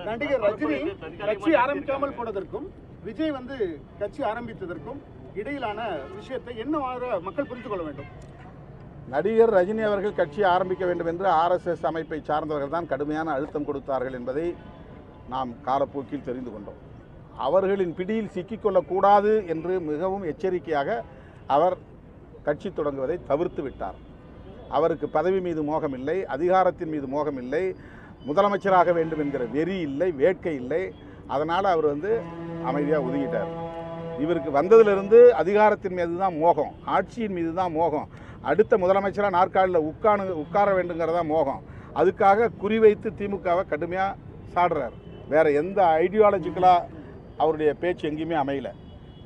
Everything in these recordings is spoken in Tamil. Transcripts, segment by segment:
நடிகர் ரஜினி கட்சி ஆரம்பிக்காமல் போனதற்கும் விஜய் கட்சி ஆரம்பித்ததற்கும் இடையிலான விஷயத்தை என்னவாறு மக்கள் புரிந்து கொள்ள வேண்டும்? நடிகர் ரஜினி அவர்கள் கட்சி ஆரம்பிக்க வேண்டும் என்று RSS அமைப்பை சார்ந்தவர்கள் தான் கடுமையான அழுத்தம் கொடுத்தார்கள் என்பதை நாம் காலப்போக்கில் தெரிந்து கொண்டோம். அவர்களின் பிடியில் சிக்கிக்கொள்ளக்கூடாது என்று மிகவும் எச்சரிக்கையாக அவர் கட்சி தொடங்குவதை தவிர்த்து விட்டார். அவருக்கு பதவி மீது மோகம் இல்லை, அதிகாரத்தின் மீது மோகம் இல்லை, முதலமைச்சராக வேண்டும் என்கிற வெறி இல்லை, வேட்கை இல்லை. அதனால் அவர் அமைதியாக ஒதுங்கிட்டார். இவருக்கு வந்ததிலிருந்து அதிகாரத்தின் மீது தான் மோகம், ஆட்சியின் மீது தான் மோகம், அடுத்த முதலமைச்சராக நாற்காலியில் உட்கார வேண்டுங்கிறதா மோகம். அதுக்காக குறிவைத்து திமுகவை கடுமையாக சாடுறார். வேறு எந்த ஐடியாலஜிக்கலாக அவருடைய பேச்சு எங்கேயுமே அமையலை.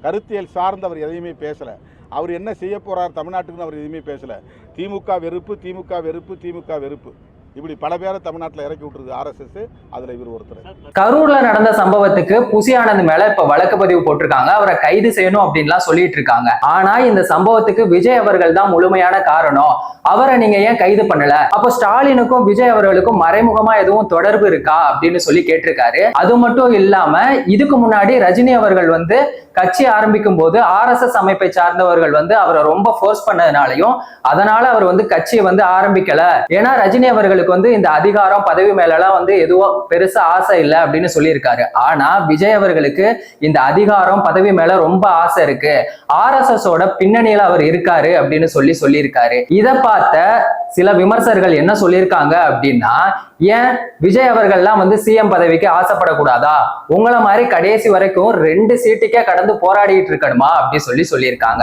கருத்தியல் சார்ந்து அவர் எதையுமே பேசலை. அவர் என்ன செய்ய போகிறார் தமிழ்நாட்டுக்குன்னு அவர் எதுவுமே பேசலை. திமுக வெறுப்பு, திமுக வெறுப்பு, திமுக வெறுப்பு, இப்படி பல பேரை தமிழ்நாட்டில் இறக்கி விட்டுருது RSS. அதுல இவர் ஒருத்தர். கரூர்ல நடந்த சம்பவத்துக்கு புசி ஆனந்த் மேல இப்ப வழக்கு பதிவு போட்டிருக்காங்க. அவரை கைது செய்யணும் அப்படின்லாம் சொல்லிட்டு இருக்காங்க. ஆனா இந்த சம்பவத்துக்கு விஜய் அவர்கள் தான் முழுமையான காரணம், அவரை நீங்க ஏன் கைது பண்ணல? அப்போ ஸ்டாலினுக்கும் விஜய் அவர்களுக்கும் மறைமுகமா எதுவும் தொடர்பு இருக்கா அப்படின்னு சொல்லி கேட்டிருக்காரு. அது மட்டும் இல்லாம இதுக்கு முன்னாடி ரஜினி அவர்கள் கட்சி ஆரம்பிக்கும் போது RSS அமைப்பை சார்ந்தவர்கள் அவரை ரொம்ப ஃபோர்ஸ் பண்ணதுனாலையும் அதனால அவர் கட்சியை ஆரம்பிக்கல. ஏன்னா ரஜினி அவர்களுக்கு இந்த அதிகாரம் பதவி மேலாம் எதுவும் பெருசா ஆசை இல்லை அப்படின்னு சொல்லியிருக்காரு. ஆனா விஜய் அவர்களுக்கு இந்த அதிகாரம் பதவி மேல ரொம்ப ஆசை இருக்கு, RSS ஓட பின்னணியில அவர் இருக்காரு அப்படின்னு சொல்லியிருக்காரு. இதை பார்த்த சில விமர்சகர்கள் என்ன சொல்லியிருக்காங்க அப்படின்னா, ஏன் விஜய் அவர்கள்லாம் CM பதவிக்கு ஆசைப்படக்கூடாதா? உங்களை மாதிரி கடைசி வரைக்கும் 2 சீட்டுக்கே கடந்து போராடிட்டு இருக்கணுமா அப்படி சொல்லியிருக்காங்க.